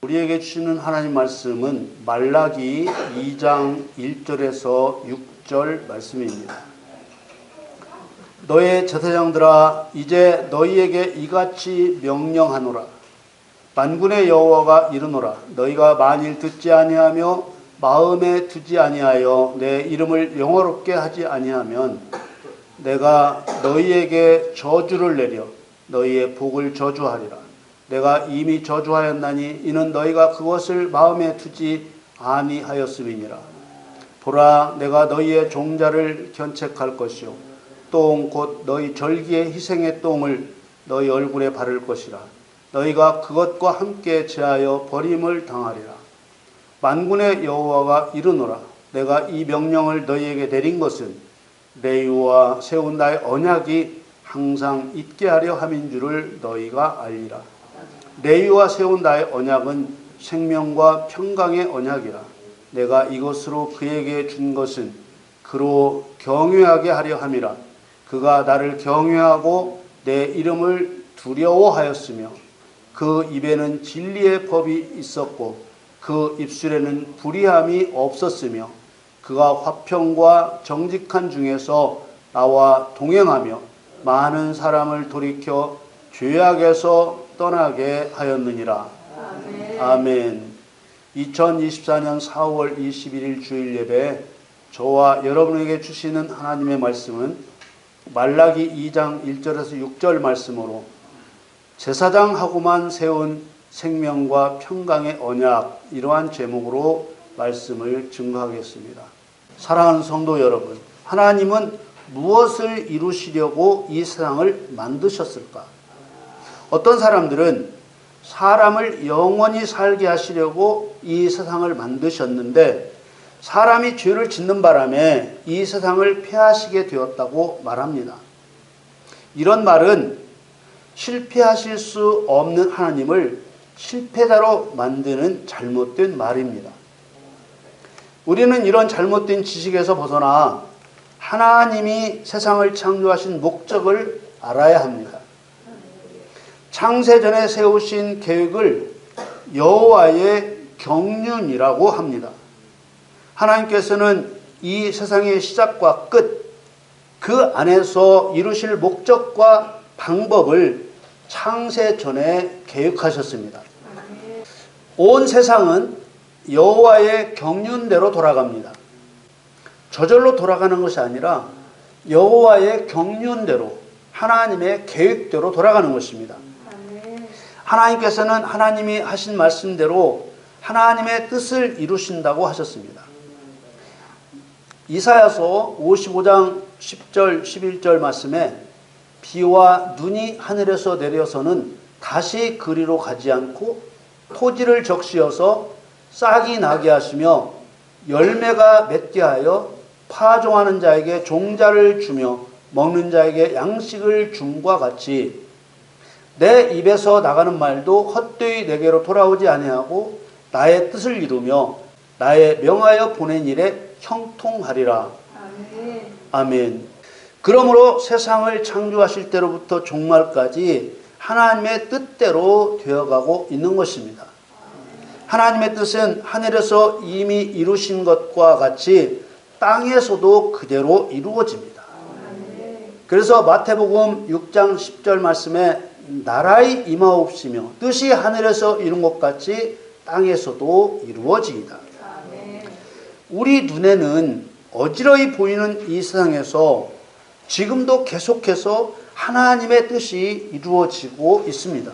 우리에게 주시는 하나님 말씀은 말라기 2장 1절에서 6절 말씀입니다. 너의 제사장들아, 이제 너희에게 이같이 명령하노라. 만군의 여호와가 이르노라. 너희가 만일 듣지 아니하며 마음에 두지 아니하여 내 이름을 영화롭게 하지 아니하면 내가 너희에게 저주를 내려 너희의 복을 저주하리라. 내가 이미 저주하였나니 이는 너희가 그것을 마음에 두지 아니하였음이니라. 보라, 내가 너희의 종자를 견책할 것이요 똥 곧 너희 절기의 희생의 똥을 너희 얼굴에 바를 것이라. 너희가 그것과 함께 제하여 버림을 당하리라. 만군의 여호와가 이르노라. 내가 이 명령을 너희에게 내린 것은 레위와 세운 나의 언약이 항상 있게 하려 함인 줄을 너희가 알리라. 레위와 세운 나의 언약은 생명과 평강의 언약이라. 내가 이것으로 그에게 준 것은 그로 경외하게 하려 함이라. 그가 나를 경외하고 내 이름을 두려워하였으며 그 입에는 진리의 법이 있었고 그 입술에는 불의함이 없었으며 그가 화평과 정직한 중에서 나와 동행하며 많은 사람을 돌이켜 죄악에서 떠나게 하였느니라. 아멘. 2024년 4월 21일 주일 예배, 저와 여러분에게 주시는 하나님의 말씀은 말라기 2장 1절에서 6절 말씀으로 제사장하고만 세운 생명과 평강의 언약, 이러한 제목으로 말씀을 증거하겠습니다. 사랑하는 성도 여러분, 하나님은 무엇을 이루시려고 이 세상을 만드셨을까? 어떤 사람들은 사람을 영원히 살게 하시려고 이 세상을 만드셨는데 사람이 죄를 짓는 바람에 이 세상을 폐하시게 되었다고 말합니다. 이런 말은 실패하실 수 없는 하나님을 실패자로 만드는 잘못된 말입니다. 우리는 이런 잘못된 지식에서 벗어나 하나님이 세상을 창조하신 목적을 알아야 합니다. 창세전에 세우신 계획을 여호와의 경륜이라고 합니다. 하나님께서는 이 세상의 시작과 끝, 그 안에서 이루실 목적과 방법을 창세전에 계획하셨습니다. 온 세상은 여호와의 경륜대로 돌아갑니다. 저절로 돌아가는 것이 아니라 여호와의 경륜대로, 하나님의 계획대로 돌아가는 것입니다. 하나님께서는 하나님이 하신 말씀대로 하나님의 뜻을 이루신다고 하셨습니다. 이사야서 55장 10절 11절 말씀에 비와 눈이 하늘에서 내려서는 다시 그리로 가지 않고 토지를 적시어서 싹이 나게 하시며 열매가 맺게 하여 파종하는 자에게 종자를 주며 먹는 자에게 양식을 줌과 같이 내 입에서 나가는 말도 헛되이 내게로 돌아오지 아니하고 나의 뜻을 이루며 나의 명하여 보낸 일에 형통하리라. 아멘. 아멘. 그러므로 세상을 창조하실 때로부터 종말까지 하나님의 뜻대로 되어가고 있는 것입니다. 하나님의 뜻은 하늘에서 이미 이루신 것과 같이 땅에서도 그대로 이루어집니다. 그래서 마태복음 6장 10절 말씀에 나라의 임하옵시며 뜻이 하늘에서 이룬 것 같이 땅에서도 이루어지이다. 우리 눈에는 어지러이 보이는 이 세상에서 지금도 계속해서 하나님의 뜻이 이루어지고 있습니다.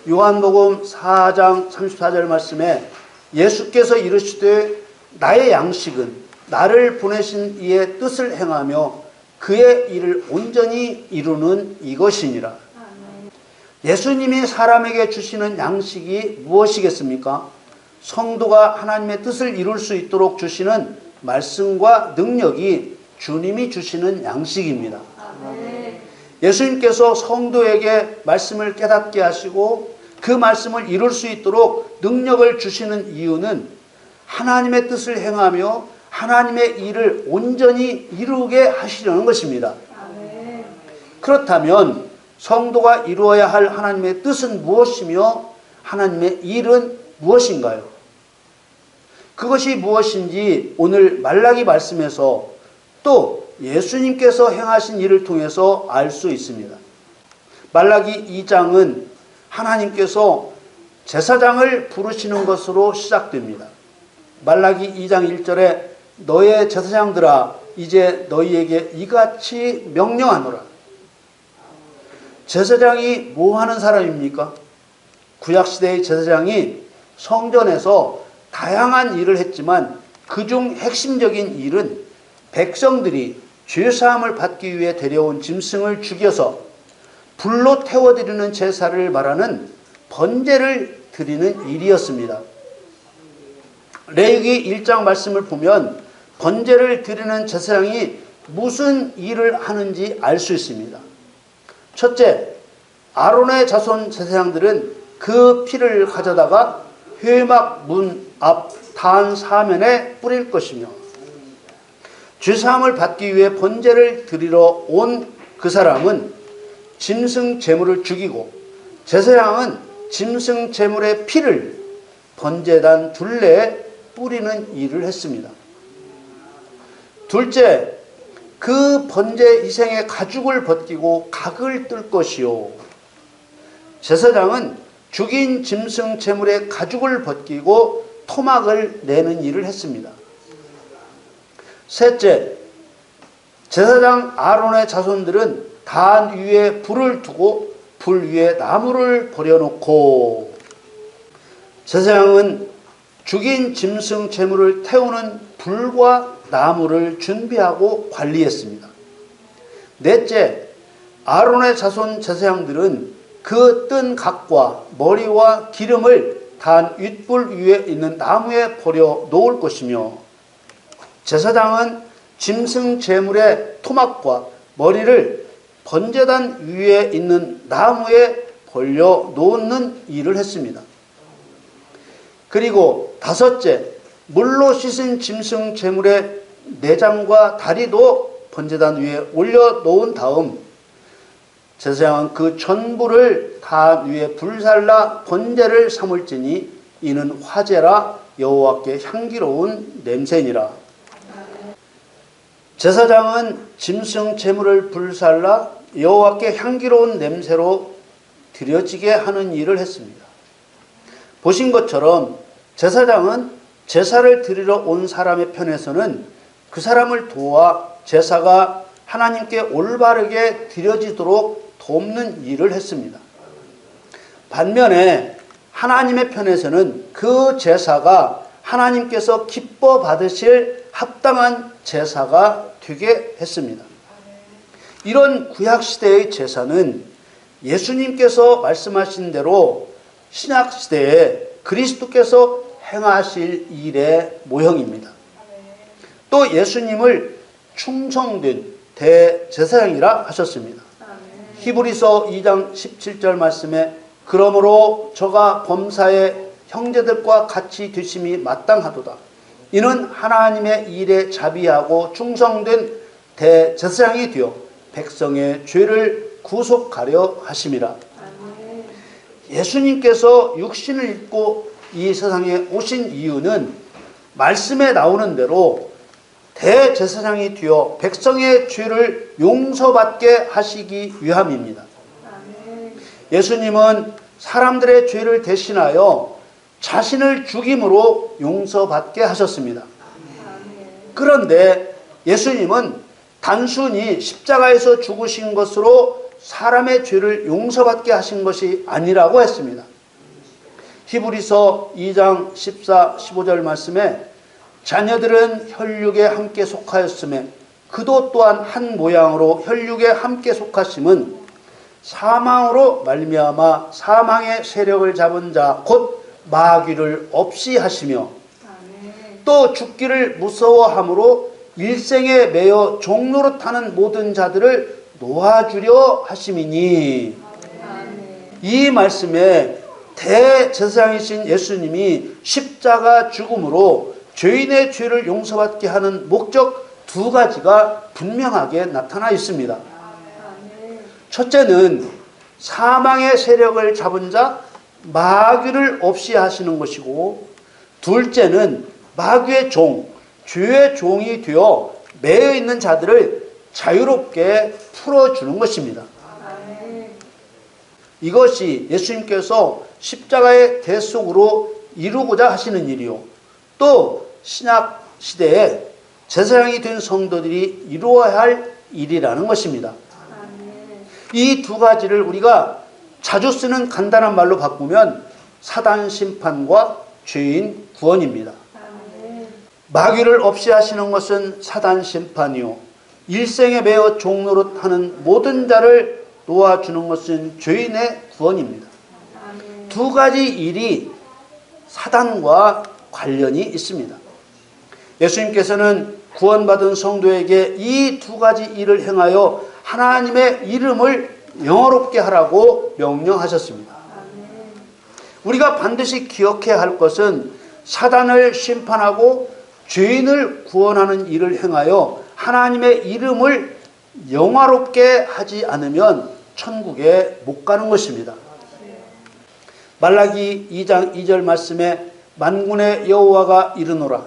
요한복음 4장 34절 말씀에 예수께서 이르시되 나의 양식은 나를 보내신 이의 뜻을 행하며 그의 일을 온전히 이루는 이것이니라. 예수님이 사람에게 주시는 양식이 무엇이겠습니까? 성도가 하나님의 뜻을 이룰 수 있도록 주시는 말씀과 능력이 주님이 주시는 양식입니다. 예수님께서 성도에게 말씀을 깨닫게 하시고 그 말씀을 이룰 수 있도록 능력을 주시는 이유는 하나님의 뜻을 행하며 하나님의 일을 온전히 이루게 하시려는 것입니다. 그렇다면 성도가 이루어야 할 하나님의 뜻은 무엇이며 하나님의 일은 무엇인가요? 그것이 무엇인지 오늘 말라기 말씀에서 또 예수님께서 행하신 일을 통해서 알 수 있습니다. 말라기 2장은 하나님께서 제사장을 부르시는 것으로 시작됩니다. 말라기 2장 1절에 너의 제사장들아 이제 너희에게 이같이 명령하노라. 제사장이 뭐 하는 사람입니까? 구약시대의 제사장이 성전에서 다양한 일을 했지만 그중 핵심적인 일은 백성들이 죄사함을 받기 위해 데려온 짐승을 죽여서 불로 태워드리는 제사를 말하는 번제를 드리는 일이었습니다. 레위기 1장 말씀을 보면 번제를 드리는 제사장이 무슨 일을 하는지 알 수 있습니다. 첫째, 아론의 자손 제사장들은 그 피를 가져다가 회막 문 앞 단 사면에 뿌릴 것이며 죄사함을 받기 위해 번제를 드리러 온 그 사람은 짐승 제물을 죽이고 제사장은 짐승 제물의 피를 번제단 둘레에 뿌리는 일을 했습니다. 둘째, 그 번제 희생의 가죽을 벗기고 각을 뜰 것이요. 제사장은 죽인 짐승 제물의 가죽을 벗기고 토막을 내는 일을 했습니다. 셋째, 제사장 아론의 자손들은 단 위에 불을 두고 불 위에 나무를 버려놓고 제사장은 죽인 짐승 제물을 태우는 불과 나무를 준비하고 관리했습니다. 넷째, 아론의 자손 제사장들은 그 뜬 각과 머리와 기름을 단 윗불 위에 있는 나무에 버려 놓을 것이며 제사장은 짐승 제물의 토막과 머리를 번제단 위에 있는 나무에 벌려 놓는 일을 했습니다. 그리고 다섯째, 물로 씻은 짐승 제물의 내장과 다리도 번제단 위에 올려 놓은 다음 제사장은 그 전부를 단 위에 불살라 번제를 삼을지니 이는 화제라 여호와께 향기로운 냄새니라. 제사장은 짐승 제물을 불살라 여호와께 향기로운 냄새로 드려지게 하는 일을 했습니다. 보신 것처럼 제사장은 제사를 드리러 온 사람의 편에서는 그 사람을 도와 제사가 하나님께 올바르게 드려지도록 돕는 일을 했습니다. 반면에 하나님의 편에서는 그 제사가 하나님께서 기뻐 받으실 합당한 제사가 되게 했습니다. 이런 구약시대의 제사는 예수님께서 말씀하신 대로 신약시대에 그리스도께서 행하실 일의 모형입니다. 또 예수님을 충성된 대제사장이라 하셨습니다. 히브리서 2장 17절 말씀에 그러므로 저가 범사의 형제들과 같이 되심이 마땅하도다. 이는 하나님의 일에 자비하고 충성된 대제사장이 되어 백성의 죄를 구속하려 하심이라. 예수님께서 육신을 입고 이 세상에 오신 이유는 말씀에 나오는 대로 대제사장이 되어 백성의 죄를 용서받게 하시기 위함입니다. 예수님은 사람들의 죄를 대신하여 자신을 죽임으로 용서받게 하셨습니다. 그런데 예수님은 단순히 십자가에서 죽으신 것으로 사람의 죄를 용서받게 하신 것이 아니라고 했습니다. 히브리서 2장 14, 15절 말씀에 자녀들은 혈육에 함께 속하였음에 그도 또한 한 모양으로 혈육에 함께 속하심은 사망으로 말미암아 사망의 세력을 잡은 자 곧 마귀를 없이 하시며 또 죽기를 무서워함으로 일생에 매여 종노릇하는 모든 자들을 놓아주려 하심이니. 이 말씀에 대제사장이신 예수님이 십자가 죽음으로 죄인의 죄를 용서받게 하는 목적 두 가지가 분명하게 나타나 있습니다. 첫째는 사망의 세력을 잡은 자 마귀를 없이 하시는 것이고, 둘째는 마귀의 종, 죄의 종이 되어 매여 있는 자들을 자유롭게 풀어주는 것입니다. 이것이 예수님께서 십자가의 대속으로 이루고자 하시는 일이요, 또 신약 시대에 제사장이 된 성도들이 이루어야 할 일이라는 것입니다. 이 두 가지를 우리가 자주 쓰는 간단한 말로 바꾸면 사단 심판과 죄인 구원입니다. 마귀를 없이 하시는 것은 사단 심판이요, 일생에 매어 종노릇하는 모든 자를 놓아주는 것은 죄인의 구원입니다. 두 가지 일이 사단과 관련이 있습니다. 예수님께서는 구원받은 성도에게 이 두 가지 일을 행하여 하나님의 이름을 영화롭게 하라고 명령하셨습니다. 우리가 반드시 기억해야 할 것은 사단을 심판하고 죄인을 구원하는 일을 행하여 하나님의 이름을 영화롭게 하지 않으면 천국에 못 가는 것입니다. 말라기 2장 2절 말씀에 만군의 여호와가 이르노라,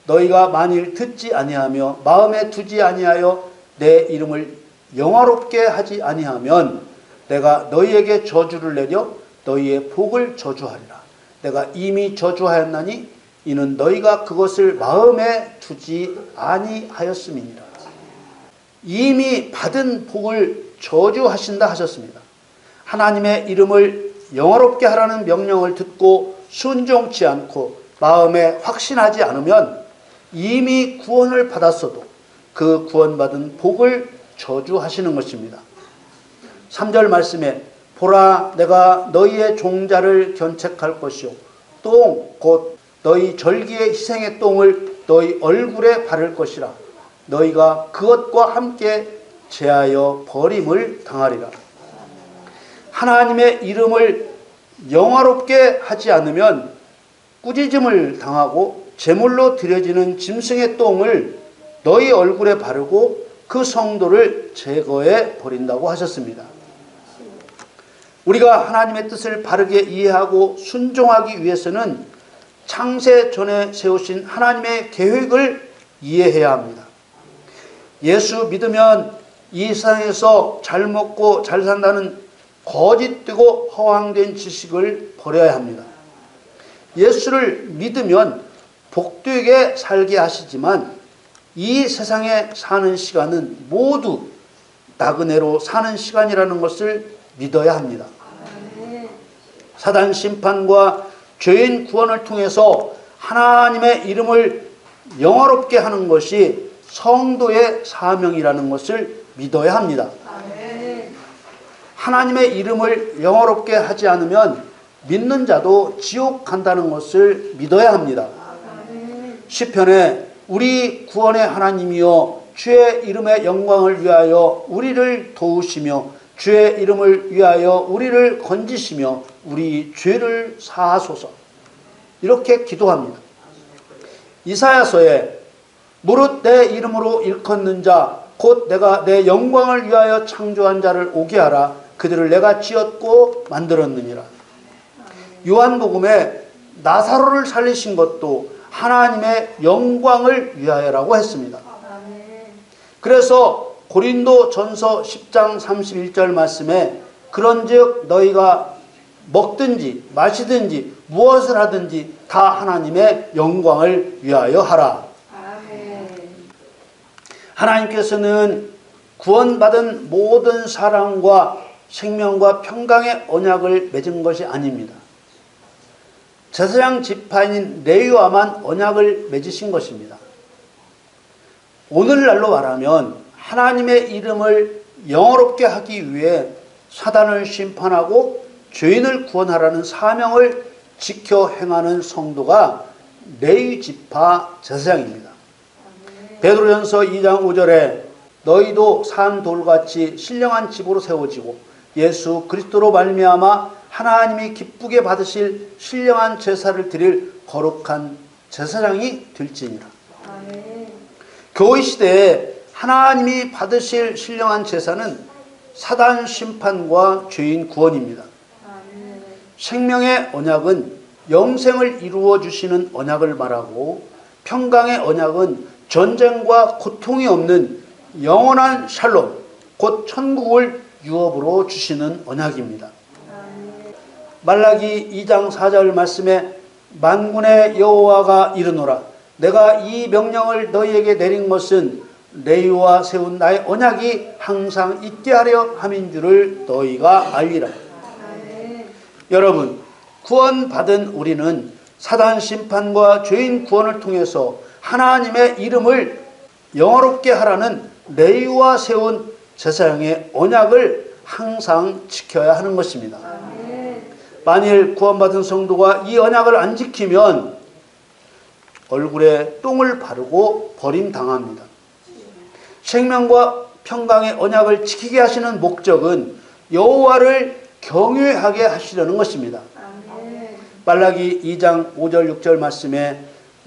너희가 만일 듣지 아니하며 마음에 두지 아니하여 내 이름을 영화롭게 하지 아니하면 내가 너희에게 저주를 내려 너희의 복을 저주하리라. 내가 이미 저주하였나니 이는 너희가 그것을 마음에 두지 아니하였음이니라. 이미 받은 복을 저주하신다 하셨습니다. 하나님의 이름을 영화롭게 하라는 명령을 듣고 순종치 않고 마음에 확신하지 않으면 이미 구원을 받았어도 그 구원받은 복을 저주하시는 것입니다. 3절 말씀에 보라, 내가 너희의 종자를 견책할 것이요, 똥 곧 너희 절기의 희생의 똥을 너희 얼굴에 바를 것이라. 너희가 그것과 함께 제하여 버림을 당하리라. 하나님의 이름을 영화롭게 하지 않으면 꾸짖음을 당하고 제물로 드려지는 짐승의 똥을 너희 얼굴에 바르고 그 성도를 제거해 버린다고 하셨습니다. 우리가 하나님의 뜻을 바르게 이해하고 순종하기 위해서는 창세 전에 세우신 하나님의 계획을 이해해야 합니다. 예수 믿으면 이 세상에서 잘 먹고 잘 산다는 거짓되고 허황된 지식을 버려야 합니다. 예수를 믿으면 복되게 살게 하시지만 이 세상에 사는 시간은 모두 나그네로 사는 시간이라는 것을 믿어야 합니다. 사단 심판과 죄인 구원을 통해서 하나님의 이름을 영화롭게 하는 것이 성도의 사명이라는 것을 믿어야 합니다. 하나님의 이름을 영화롭게 하지 않으면 믿는 자도 지옥 간다는 것을 믿어야 합니다. 시편에 우리 구원의 하나님이여 주의 이름의 영광을 위하여 우리를 도우시며 주의 이름을 위하여 우리를 건지시며 우리 죄를 사하소서, 이렇게 기도합니다. 이사야서에 무릇 내 이름으로 일컫는 자 곧 내가 내 영광을 위하여 창조한 자를 오게 하라. 그들을 내가 지었고 만들었느니라. 요한복음에 나사로를 살리신 것도 하나님의 영광을 위하여라고 했습니다. 그래서 고린도 전서 10장 31절 말씀에 그런즉 너희가 먹든지 마시든지 무엇을 하든지 다 하나님의 영광을 위하여 하라. 하나님께서는 구원받은 모든 사람과 생명과 평강의 언약을 맺은 것이 아닙니다. 제사장 지파인 레위와만 언약을 맺으신 것입니다. 오늘날로 말하면 하나님의 이름을 영화롭게 하기 위해 사단을 심판하고 죄인을 구원하라는 사명을 지켜 행하는 성도가 레위 지파 제사장입니다. 베드로전서 2장 5절에 너희도 산 돌같이 신령한 집으로 세워지고 예수 그리스도로 말미암아 하나님이 기쁘게 받으실 신령한 제사를 드릴 거룩한 제사장이 될지니라. 교회 시대에 하나님이 받으실 신령한 제사는 사단 심판과 죄인 구원입니다. 생명의 언약은 영생을 이루어 주시는 언약을 말하고, 평강의 언약은 전쟁과 고통이 없는 영원한 샬롬, 곧 천국을 유업으로 주시는 언약입니다. 말라기 2장 4절 말씀에 만군의 여호와가 이르노라, 내가 이 명령을 너희에게 내린 것은 레위와 세운 나의 언약이 항상 있게 하려 함인 줄을 너희가 알리라. 여러분, 구원받은 우리는 사단 심판과 죄인 구원을 통해서 하나님의 이름을 영화롭게 하라는 레위와 세운 제사장의 언약을 항상 지켜야 하는 것입니다. 만일 구원받은 성도가 이 언약을 안 지키면 얼굴에 똥을 바르고 버림당합니다. 생명과 평강의 언약을 지키게 하시는 목적은 여호와를 경외하게 하시려는 것입니다. 말라기 2장 5절 6절 말씀에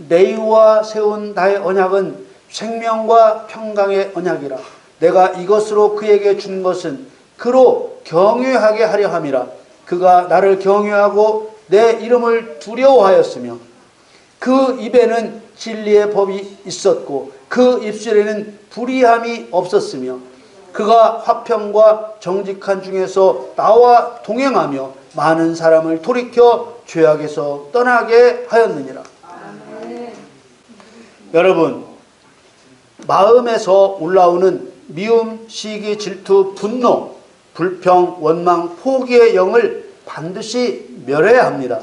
레위와 세운 나의 언약은 생명과 평강의 언약이라. 내가 이것으로 그에게 준 것은 그로 경외하게 하려 함이라. 그가 나를 경외하고 내 이름을 두려워하였으며 그 입에는 진리의 법이 있었고 그 입술에는 불의함이 없었으며 그가 화평과 정직한 중에서 나와 동행하며 많은 사람을 돌이켜 죄악에서 떠나게 하였느니라. 여러분, 마음에서 올라오는 미움, 시기, 질투, 분노, 불평, 원망, 포기의 영을 반드시 멸해야 합니다.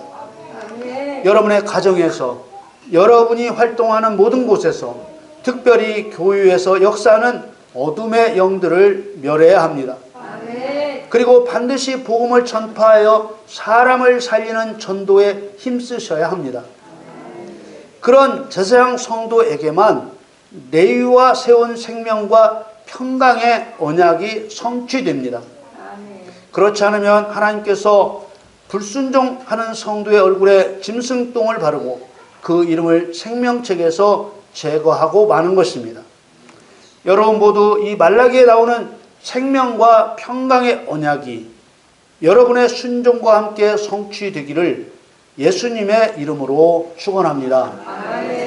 여러분의 가정에서, 여러분이 활동하는 모든 곳에서, 특별히 교회에서 역사하는 어둠의 영들을 멸해야 합니다. 그리고 반드시 복음을 전파하여 사람을 살리는 전도에 힘쓰셔야 합니다. 그런 제사장 성도에게만 레위와 세운 생명과 평강의 언약이 성취됩니다. 그렇지 않으면 하나님께서 불순종하는 성도의 얼굴에 짐승똥을 바르고 그 이름을 생명책에서 제거하고 마는 것입니다. 여러분 모두 이 말라기에 나오는 생명과 평강의 언약이 여러분의 순종과 함께 성취되기를 예수님의 이름으로 축원합니다.